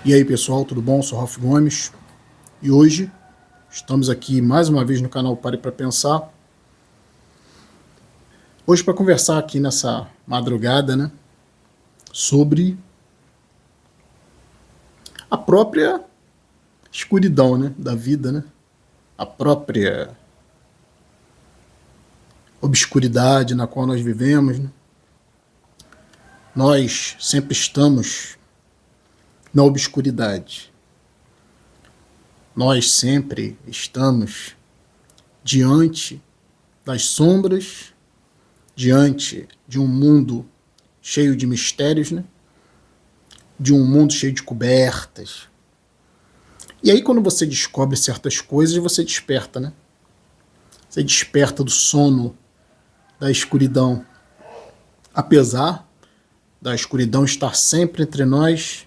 E aí pessoal, tudo bom? Eu sou Ralf Gomes e hoje estamos aqui mais uma vez no canal Pare para Pensar. Hoje para conversar aqui nessa madrugada, né, sobre a própria escuridão, né, da vida, né, a própria obscuridade na qual nós vivemos, né? Nós sempre estamos na obscuridade. Nós sempre estamos diante das sombras, diante de um mundo cheio de mistérios, né? De um mundo cheio de cobertas. E aí quando você descobre certas coisas, você desperta, né? Você desperta do sono, da escuridão. Apesar da escuridão estar sempre entre nós,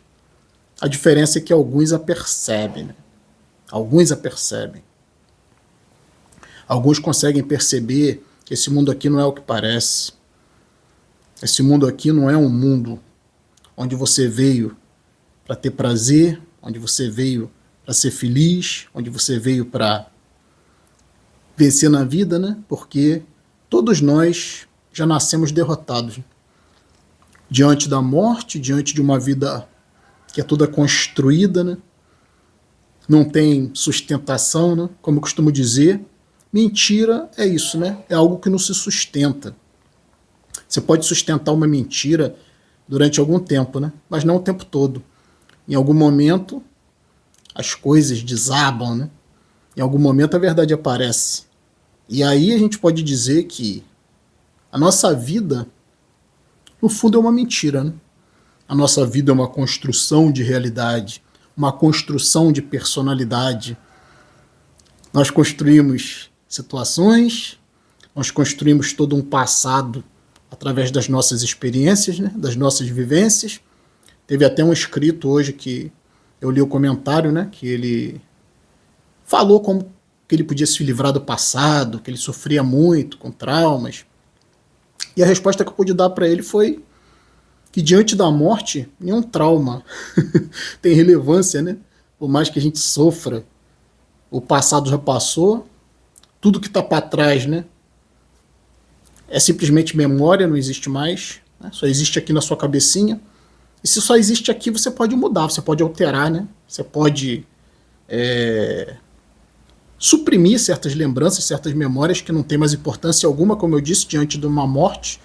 a diferença é que alguns a percebem, né? Alguns a percebem. Alguns conseguem perceber que esse mundo aqui não é o que parece. Esse mundo aqui não é um mundo onde você veio para ter prazer, onde você veio para ser feliz, onde você veio para vencer na vida, né? Porque todos nós já nascemos derrotados. Diante da morte, diante de uma vida que é toda construída, né? Não tem sustentação, né? Como eu costumo dizer, mentira é isso, né? É algo que não se sustenta. Você pode sustentar uma mentira durante algum tempo, né? Mas não o tempo todo. Em algum momento, as coisas desabam, né? Em algum momento a verdade aparece. E aí a gente pode dizer que a nossa vida, no fundo, é uma mentira, né? A nossa vida é uma construção de realidade, uma construção de personalidade. Nós construímos situações, nós construímos todo um passado através das nossas experiências, né, das nossas vivências. Teve até um escrito hoje que eu li o comentário, né, que ele falou como que ele podia se livrar do passado, que ele sofria muito com traumas. E a resposta que eu pude dar para ele foi que diante da morte, nenhum trauma tem relevância, né? Por mais que a gente sofra, o passado já passou, tudo que está para trás, né? É simplesmente memória, não existe mais, né? Só existe aqui na sua cabecinha. E se só existe aqui, você pode mudar, você pode alterar, né? Você pode suprimir certas lembranças, certas memórias que não tem mais importância alguma, como eu disse, diante de uma morte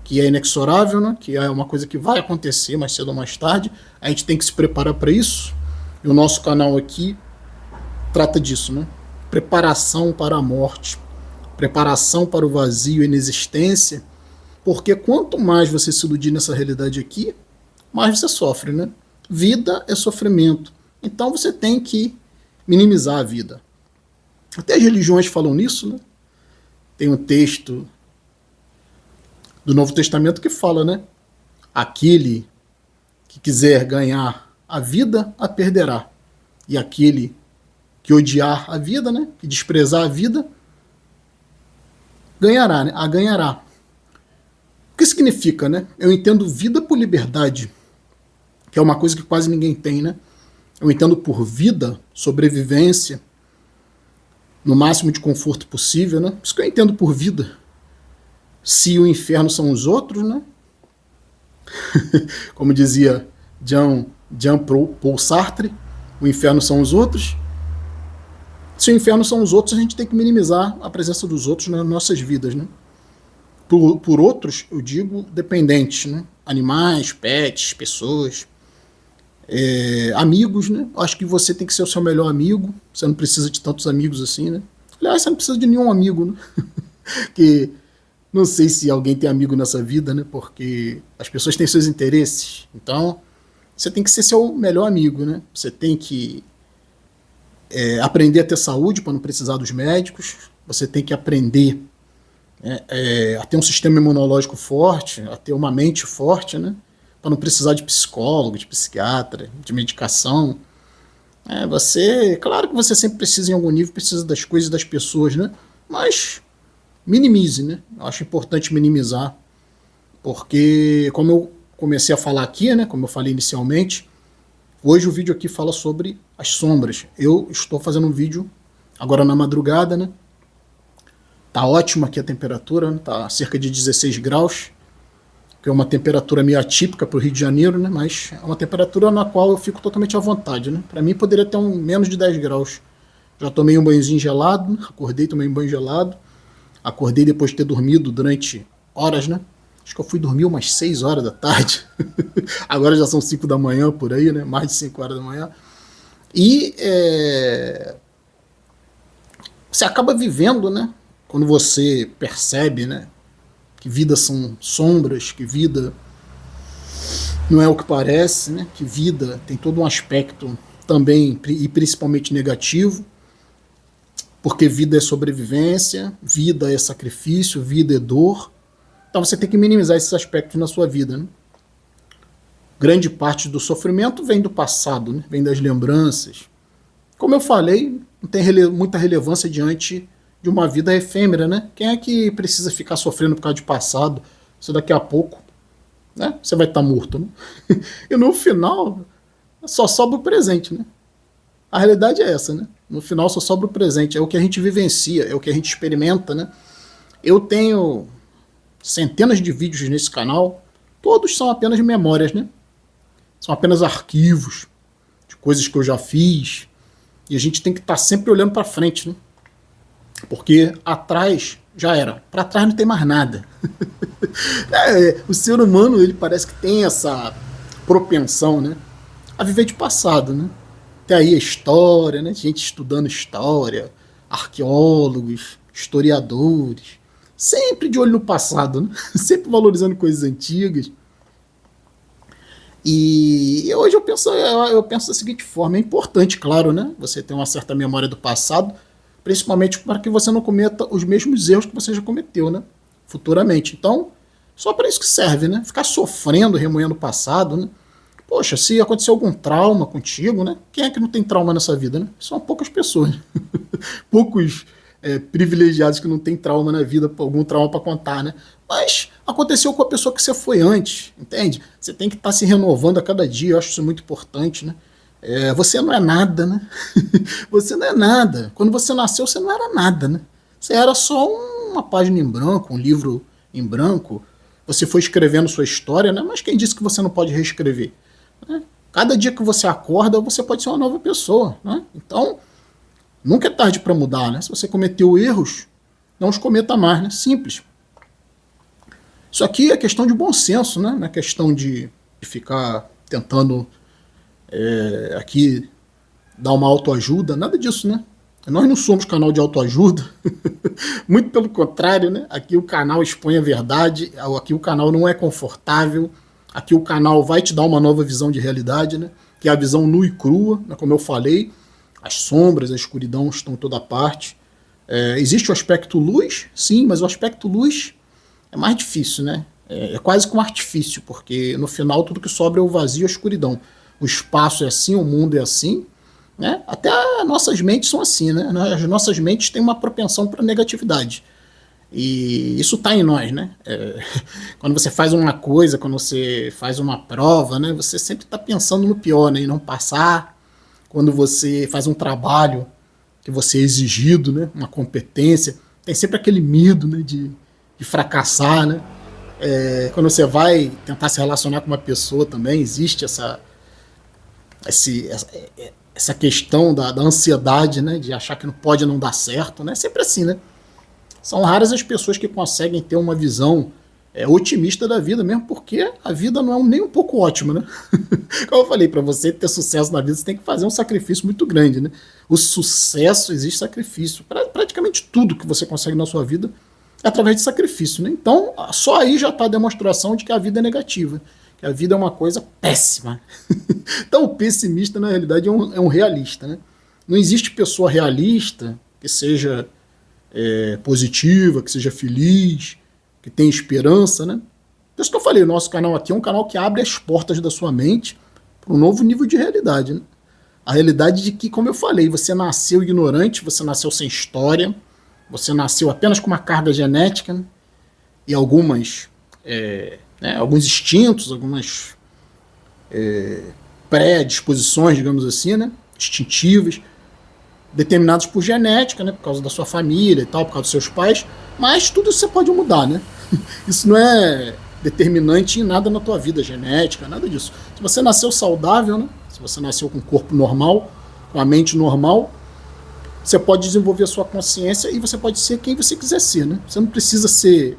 que é inexorável, né? Que é uma coisa que vai acontecer mais cedo ou mais tarde. A gente tem que se preparar para isso. E o nosso canal aqui trata disso, né? Preparação para a morte, preparação para o vazio e a inexistência, porque quanto mais você se iludir nessa realidade aqui, mais você sofre, né? Vida é sofrimento. Então você tem que minimizar a vida. Até as religiões falam nisso, né? Tem um texto do Novo Testamento que fala, né? Aquele que quiser ganhar a vida, a perderá. E aquele que odiar a vida, né? Que desprezar a vida, ganhará, né? A ganhará. O que significa, né? Eu entendo vida por liberdade, que é uma coisa que quase ninguém tem, né? Eu entendo por vida, sobrevivência, no máximo de conforto possível, né? Isso que eu entendo por vida. Se o inferno são os outros, né? Como dizia Jean-Paul Sartre, o inferno são os outros. Se o inferno são os outros, a gente tem que minimizar a presença dos outros nas nossas vidas, né? Por outros, eu digo dependentes, né? Animais, pets, pessoas, amigos, né? Acho que você tem que ser o seu melhor amigo. Você não precisa de tantos amigos assim, né? Aliás, você não precisa de nenhum amigo, né? Que não sei se alguém tem amigo nessa vida, né? Porque as pessoas têm seus interesses. Então, você tem que ser seu melhor amigo, né? Você tem que aprender a ter saúde para não precisar dos médicos. Você tem que aprender a ter um sistema imunológico forte, a ter uma mente forte, né? Para não precisar de psicólogo, de psiquiatra, de medicação. Claro que você sempre precisa, em algum nível, precisa das coisas, das pessoas, né? Mas minimize, né? Eu acho importante minimizar, porque, como eu comecei a falar aqui, né? Como eu falei inicialmente, Hoje o vídeo aqui fala sobre as sombras. Eu estou fazendo um vídeo agora na madrugada, né? Tá ótimo aqui a temperatura, né? Tá cerca de 16 graus, que é uma temperatura meio atípica para o Rio de Janeiro, né? Mas é uma temperatura na qual eu fico totalmente à vontade, né? Para mim poderia ter menos de 10 graus. Já tomei um banhozinho gelado, né? Acordei, tomei um banho gelado. Acordei depois de ter dormido durante horas, né? Acho que eu fui dormir umas 6 horas da tarde. Agora já são 5 da manhã por aí, né? Mais de 5 horas da manhã. E você acaba vivendo, né? Quando você percebe, né? Que vida são sombras, que vida não é o que parece, né? Que vida tem todo um aspecto também e principalmente negativo, porque vida é sobrevivência, vida é sacrifício, vida é dor. Então você tem que minimizar esses aspectos na sua vida, né? Grande parte do sofrimento vem do passado, né? Vem das lembranças. Como eu falei, não tem muita relevância diante de uma vida efêmera, né? Quem é que precisa ficar sofrendo por causa de passado? Se daqui a pouco, né? Você vai estar morto, né? E no final só sobra o presente, né? A realidade é essa, né? No final só sobra o presente, é o que a gente vivencia, é o que a gente experimenta, né? Eu tenho centenas de vídeos nesse canal, todos são apenas memórias, né? São apenas arquivos de coisas que eu já fiz, e a gente tem que estar sempre olhando para frente, né? Porque atrás já era, para trás não tem mais nada. O ser humano, ele parece que tem essa propensão, né, a viver de passado, né? Tem aí a história, né? Gente estudando história, arqueólogos, historiadores, sempre de olho no passado, né? Sempre valorizando coisas antigas. E hoje eu penso da seguinte forma: é importante, claro, né? Você ter uma certa memória do passado, principalmente para que você não cometa os mesmos erros que você já cometeu, né? Futuramente. Então, só para isso que serve, né? Ficar sofrendo, remoendo o passado, né? Poxa, se acontecer algum trauma contigo, né? Quem é que não tem trauma nessa vida, né? São poucas pessoas. Poucos privilegiados que não tem trauma na vida, algum trauma para contar, né? Mas aconteceu com a pessoa que você foi antes, entende? Você tem que estar se renovando a cada dia, eu acho isso muito importante, né? Você não é nada, né? Você não é nada. Quando você nasceu, você não era nada, né? Você era só uma página em branco, um livro em branco. Você foi escrevendo sua história, né? Mas quem disse que você não pode reescrever? Né? Cada dia que você acorda, você pode ser uma nova pessoa, né? Então, nunca é tarde para mudar, né? Se você cometeu erros, não os cometa mais, né? Simples. Isso aqui é questão de bom senso, né? Não é questão de ficar tentando aqui dar uma autoajuda, nada disso, né? Nós não somos canal de autoajuda, muito pelo contrário, né? Aqui o canal expõe a verdade, aqui o canal não é confortável, aqui o canal vai te dar uma nova visão de realidade, né? Que é a visão nua e crua, né? Como eu falei, as sombras, a escuridão estão em toda parte. Existe o aspecto luz, sim, mas o aspecto luz é mais difícil, né? É quase que um artifício, porque no final tudo que sobra é o vazio e a escuridão. O espaço é assim, o mundo é assim, né? Até as nossas mentes são assim, né? As nossas mentes têm uma propensão para negatividade. E isso está em nós, né? Quando você faz uma coisa, quando você faz uma prova, né? Você sempre está pensando no pior, né? Em não passar. Quando você faz um trabalho que você é exigido, né? Uma competência, tem sempre aquele medo, né? De fracassar, né? Quando você vai tentar se relacionar com uma pessoa também, existe essa questão da ansiedade, né? De achar que não pode não dar certo, né? Sempre assim, né? São raras as pessoas que conseguem ter uma visão otimista da vida, mesmo porque a vida não é nem um pouco ótima, né? Como eu falei, para você ter sucesso na vida, você tem que fazer um sacrifício muito grande, né? O sucesso exige sacrifício. Praticamente tudo que você consegue na sua vida é através de sacrifício, né? Então, só aí já está a demonstração de que a vida é negativa, que a vida é uma coisa péssima. Então, o pessimista, na realidade, é um realista, né? Não existe pessoa realista que seja positiva, que seja feliz, que tenha esperança, né? Por isso que eu falei, o nosso canal aqui é um canal que abre as portas da sua mente para um novo nível de realidade, né? A realidade de que, como eu falei, você nasceu ignorante, você nasceu sem história, você nasceu apenas com uma carga genética, né? E alguns instintos, algumas predisposições, digamos assim, né, instintivas, determinados por genética, né, por causa da sua família e tal, por causa dos seus pais, mas tudo isso você pode mudar, né? Isso não é determinante em nada na tua vida, genética, nada disso. Se você nasceu saudável, né, se você nasceu com um corpo normal, com a mente normal, você pode desenvolver a sua consciência e você pode ser quem você quiser ser, né? Você não precisa ser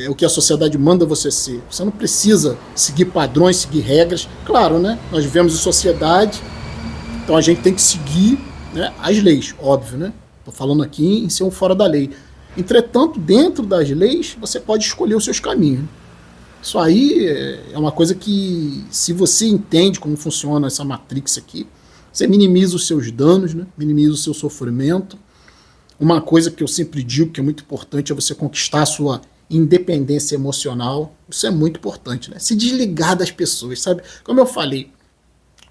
o que a sociedade manda você ser. Você não precisa seguir padrões, seguir regras. Claro, né? Nós vivemos em sociedade, então a gente tem que seguir, né, as leis, óbvio, né? Estou falando aqui em ser um fora da lei. Entretanto, dentro das leis, você pode escolher os seus caminhos. Isso aí é uma coisa que, se você entende como funciona essa matrix aqui, você minimiza os seus danos, né? Minimiza o seu sofrimento. Uma coisa que eu sempre digo que é muito importante é você conquistar a sua independência emocional. Isso é muito importante, né? Se desligar das pessoas, sabe? Como eu falei,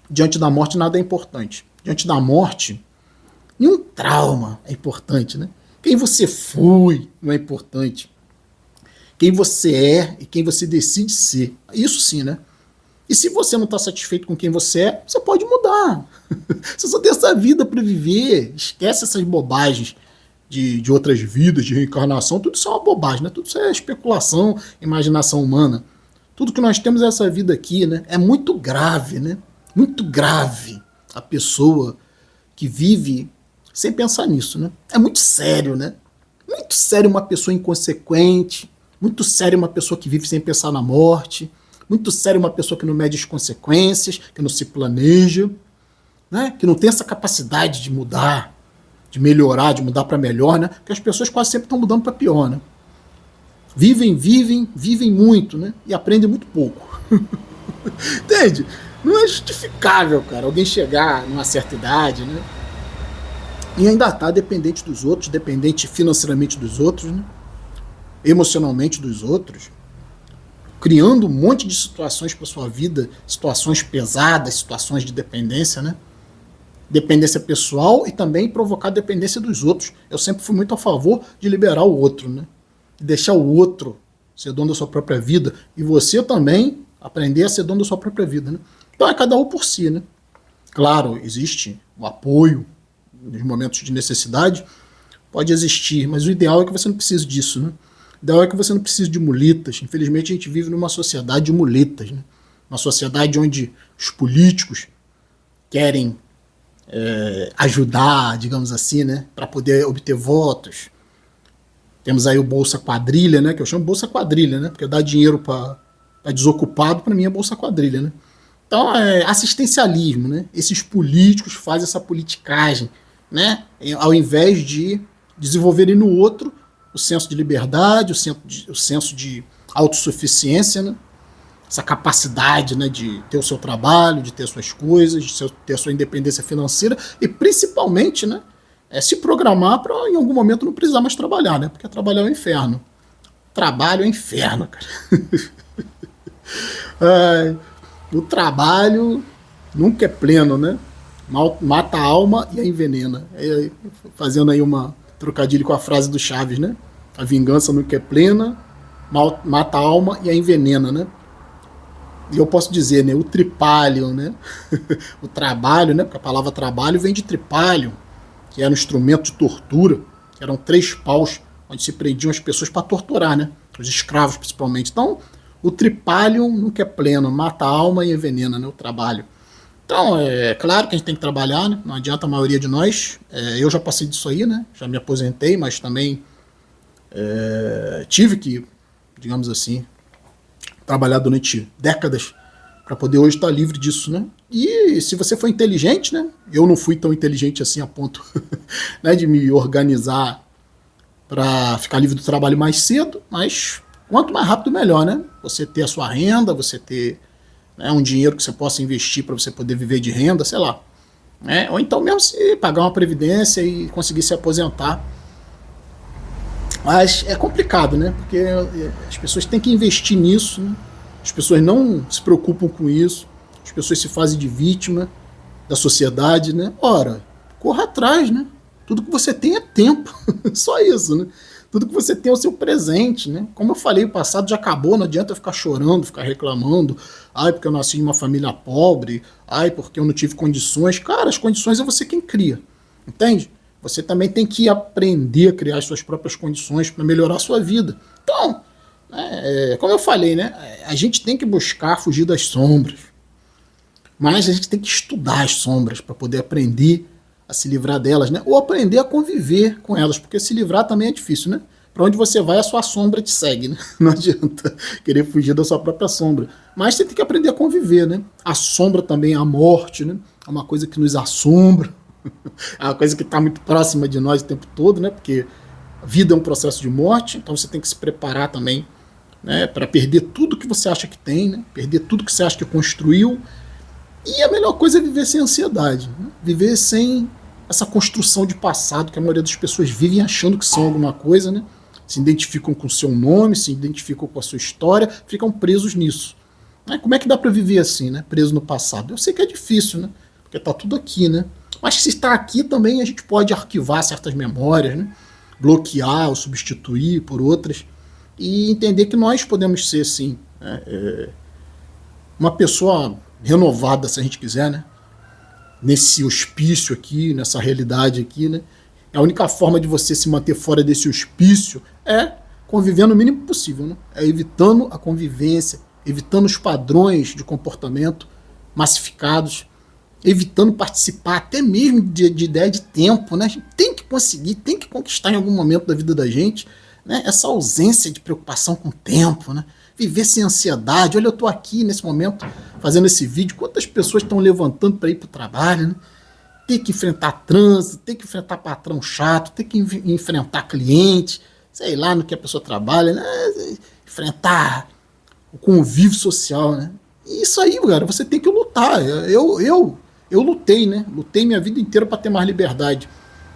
diante da morte nada é importante. Diante da morte, nenhum trauma é importante, né? Quem você foi não é importante. Quem você é e quem você decide ser. Isso sim, né? E se você não está satisfeito com quem você é, você pode mudar. Você só tem essa vida para viver. Esquece essas bobagens de outras vidas, de reencarnação. Tudo isso é uma bobagem, né? Tudo isso é especulação, imaginação humana. Tudo que nós temos é essa vida aqui, né? É muito grave, né? Muito grave a pessoa que vive sem pensar nisso, né? É muito sério, né? Muito sério uma pessoa inconsequente, muito sério uma pessoa que vive sem pensar na morte, muito sério uma pessoa que não mede as consequências, que não se planeja, né? Que não tem essa capacidade de mudar, de melhorar, de mudar para melhor, né? Porque as pessoas quase sempre estão mudando para pior, né? Vivem muito, né? E aprendem muito pouco. Entende? Não é justificável, cara, alguém chegar numa certa idade, né? E ainda tá dependente dos outros, dependente financeiramente dos outros, né? Emocionalmente dos outros, criando um monte de situações para sua vida, situações pesadas, situações de dependência, né? Dependência pessoal e também provocar dependência dos outros. Eu sempre fui muito a favor de liberar o outro, né? De deixar o outro ser dono da sua própria vida e você também aprender a ser dono da sua própria vida, né? Então é cada um por si, né? Claro, existe o apoio nos momentos de necessidade, pode existir, mas o ideal é que você não precise disso, né? O ideal é que você não precise de muletas. Infelizmente a gente vive numa sociedade de muletas, né? Uma sociedade onde os políticos querem ajudar, digamos assim, né? Para poder obter votos. Temos aí o Bolsa Quadrilha, né? Que eu chamo Bolsa Quadrilha, né? Porque dar dinheiro para desocupado, para mim, é Bolsa Quadrilha, né? Então, é assistencialismo, né? Esses políticos fazem essa politicagem, né? Ao invés de desenvolverem no outro o senso de liberdade, o senso de autossuficiência, né? Essa capacidade, né, de ter o seu trabalho, de ter suas coisas, de ter a sua independência financeira e, principalmente, né, se programar para, em algum momento, não precisar mais trabalhar, né? Porque trabalhar é um inferno. Trabalho é um inferno, cara. O trabalho nunca é pleno, né? Mata a alma e a envenena. Fazendo aí uma trocadilho com a frase do Chaves, né? A vingança nunca é plena, mata a alma e a envenena, né? E eu posso dizer, né? O tripalho, né? O trabalho, né? Porque a palavra trabalho vem de tripalho, que era um instrumento de tortura. Eram 3 paus onde se prendiam as pessoas para torturar, né? Os escravos, principalmente. Então, o tripalho nunca é pleno, mata a alma e envenena, né? O trabalho. Então, é claro que a gente tem que trabalhar, né? Não adianta a maioria de nós. Eu já passei disso aí, né? Já me aposentei, mas também tive que, digamos assim, trabalhar durante décadas para poder hoje estar livre disso, né? E se você for inteligente, né? Eu não fui tão inteligente assim a ponto né, de me organizar para ficar livre do trabalho mais cedo, mas quanto mais rápido melhor, né? Você ter a sua renda, você ter, né, um dinheiro que você possa investir para você poder viver de renda, sei lá. Né? Ou então mesmo se pagar uma previdência e conseguir se aposentar. Mas é complicado, né? Porque as pessoas têm que investir nisso, né? As pessoas não se preocupam com isso, as pessoas se fazem de vítima da sociedade, né? Ora, corra atrás, né? Tudo que você tem é tempo, só isso, né? Tudo que você tem é o seu presente, né? Como eu falei, o passado já acabou, não adianta ficar chorando, ficar reclamando. Ai, porque eu nasci em uma família pobre. Ai, porque eu não tive condições. Cara, as condições é você quem cria, entende? Você também tem que aprender a criar as suas próprias condições para melhorar a sua vida. Então, como eu falei, né? A gente tem que buscar fugir das sombras. Mas a gente tem que estudar as sombras para poder aprender a se livrar delas, né? Ou aprender a conviver com elas, porque se livrar também é difícil, né? Para onde você vai, a sua sombra te segue, né? Não adianta querer fugir da sua própria sombra. Mas você tem que aprender a conviver, né? A sombra também é a morte, né? É uma coisa que nos assombra, é uma coisa que está muito próxima de nós o tempo todo, né? Porque a vida é um processo de morte, então você tem que se preparar também, né? Para perder tudo que você acha que tem, né? Perder tudo que você acha que construiu. E a melhor coisa é viver sem ansiedade, né? Viver sem essa construção de passado que a maioria das pessoas vivem achando que são alguma coisa, né? Se identificam com o seu nome, se identificam com a sua história, ficam presos nisso. Né? Como é que dá para viver assim, né? Preso no passado? Eu sei que é difícil, né? Porque tá tudo aqui, né? Mas se está aqui também a gente pode arquivar certas memórias, né? Bloquear ou substituir por outras e entender que nós podemos ser, sim, uma pessoa renovada, se a gente quiser, né? Nesse hospício aqui, nessa realidade aqui, né? A única forma de você se manter fora desse hospício é convivendo o mínimo possível, né? É evitando a convivência, evitando os padrões de comportamento massificados, evitando participar até mesmo de ideia de tempo, né? A gente tem que conseguir, tem que conquistar em algum momento da vida da gente, né? Essa ausência de preocupação com o tempo, né? Viver sem ansiedade. Olha, eu estou aqui nesse momento fazendo esse vídeo, quantas pessoas estão levantando para ir para o trabalho, né? Ter que enfrentar trânsito, ter que enfrentar patrão chato, ter que enfrentar cliente, sei lá no que a pessoa trabalha, né? Enfrentar o convívio social, né? E isso aí, cara, você tem que lutar. Eu lutei, né? Lutei minha vida inteira para ter mais liberdade.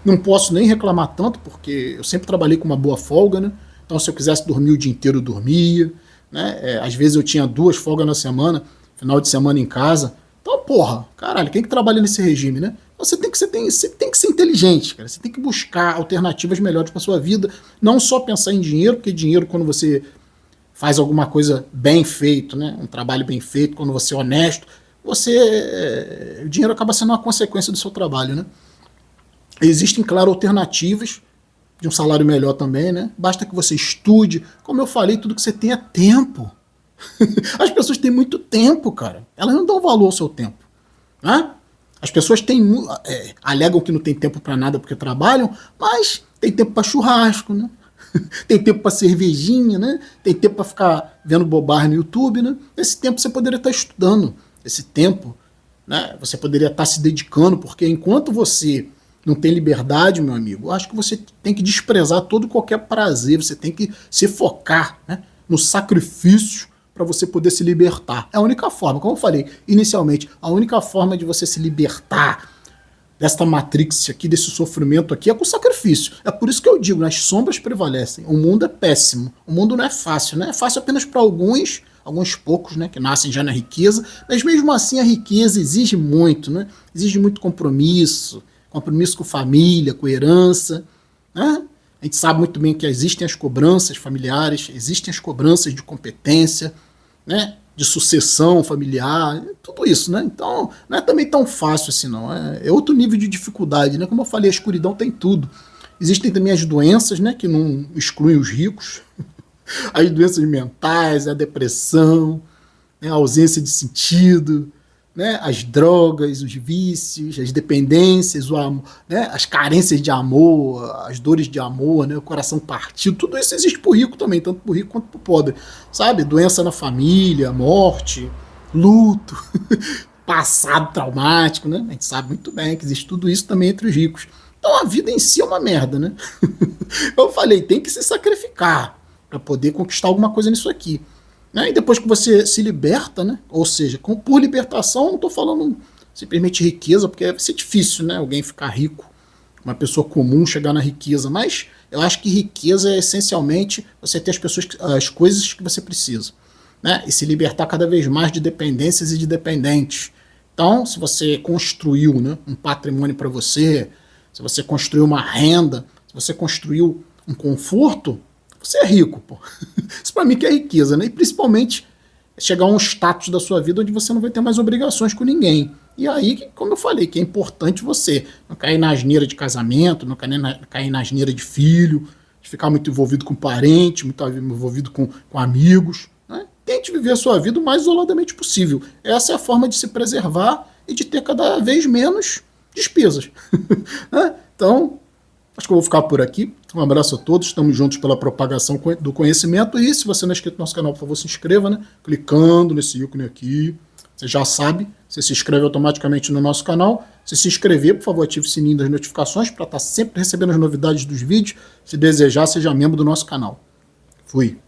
Não posso nem reclamar tanto, porque eu sempre trabalhei com uma boa folga, né? Então, se eu quisesse dormir o dia inteiro, eu dormia, né? Às vezes eu tinha 2 folgas na semana, final de semana em casa. Então, porra, caralho, quem que trabalha nesse regime, né? Você tem que ser inteligente, cara. Você tem que buscar alternativas melhores para sua vida. Não só pensar em dinheiro, porque dinheiro, quando você faz alguma coisa bem feito, né? Um trabalho bem feito, quando você é honesto, o dinheiro acaba sendo uma consequência do seu trabalho, né? Existem, claro, alternativas de um salário melhor também, né? Basta que você estude. Como eu falei, tudo que você tem é tempo. As pessoas têm muito tempo, cara. Elas não dão valor ao seu tempo, né? As pessoas alegam que não tem tempo para nada porque trabalham, mas tem tempo para churrasco, né? Tem tempo para cervejinha, né? Tem tempo para ficar vendo bobagem no YouTube, né? Esse tempo você poderia estar estudando. Esse tempo, né? Você poderia estar se dedicando, porque enquanto você não tem liberdade, meu amigo, eu acho que você tem que desprezar todo qualquer prazer, você tem que se focar, né, no sacrifício para você poder se libertar. É a única forma, como eu falei inicialmente, a única forma de você se libertar desta matrix aqui, desse sofrimento aqui, é com sacrifício. É por isso que eu digo, as sombras prevalecem. O mundo é péssimo, o mundo não é fácil, né? É fácil apenas para alguns poucos, né, que nascem já na riqueza, mas mesmo assim a riqueza exige muito, né? Exige muito compromisso com família, com herança, né? A gente sabe muito bem que existem as cobranças familiares, existem as cobranças de competência, né? De sucessão familiar, tudo isso, né? Então, não é também tão fácil assim, não. É outro nível de dificuldade, né? Como eu falei, a escuridão tem tudo. Existem também as doenças, né? Que não excluem os ricos. As doenças mentais, a depressão, né? A ausência de sentido, né? As drogas, os vícios, as dependências, o amor, né? As carências de amor, as dores de amor, né? O coração partido, tudo isso existe pro rico também, tanto pro rico quanto pro pobre, sabe? Doença na família, morte, luto, passado traumático, né? A gente sabe muito bem que existe tudo isso também entre os ricos. Então a vida em si é uma merda, né? Eu falei, tem que se sacrificar para poder conquistar alguma coisa nisso aqui. Né? E depois que você se liberta, né? Ou seja, por libertação, não estou falando simplesmente riqueza, porque vai ser difícil, né? Alguém ficar rico, uma pessoa comum chegar na riqueza, mas eu acho que riqueza é essencialmente você ter as coisas que você precisa, né? E se libertar cada vez mais de dependências e de dependentes. Então, se você construiu, né, um patrimônio para você, se você construiu uma renda, se você construiu um conforto, você é rico, pô. Isso para mim que é riqueza, né? E principalmente chegar a um status da sua vida onde você não vai ter mais obrigações com ninguém. E aí, como eu falei, que é importante você não cair na asneira de casamento, não cair na asneira de filho, de ficar muito envolvido com parente, muito envolvido com amigos. Né? Tente viver a sua vida o mais isoladamente possível. Essa é a forma de se preservar e de ter cada vez menos despesas. Né? Então, acho que eu vou ficar por aqui. Um abraço a todos, estamos juntos pela propagação do conhecimento. E se você não é inscrito no nosso canal, por favor, se inscreva, né? Clicando nesse ícone aqui. Você já sabe, você se inscreve automaticamente no nosso canal. Se inscrever, por favor, ative o sininho das notificações para estar sempre recebendo as novidades dos vídeos. Se desejar, seja membro do nosso canal. Fui.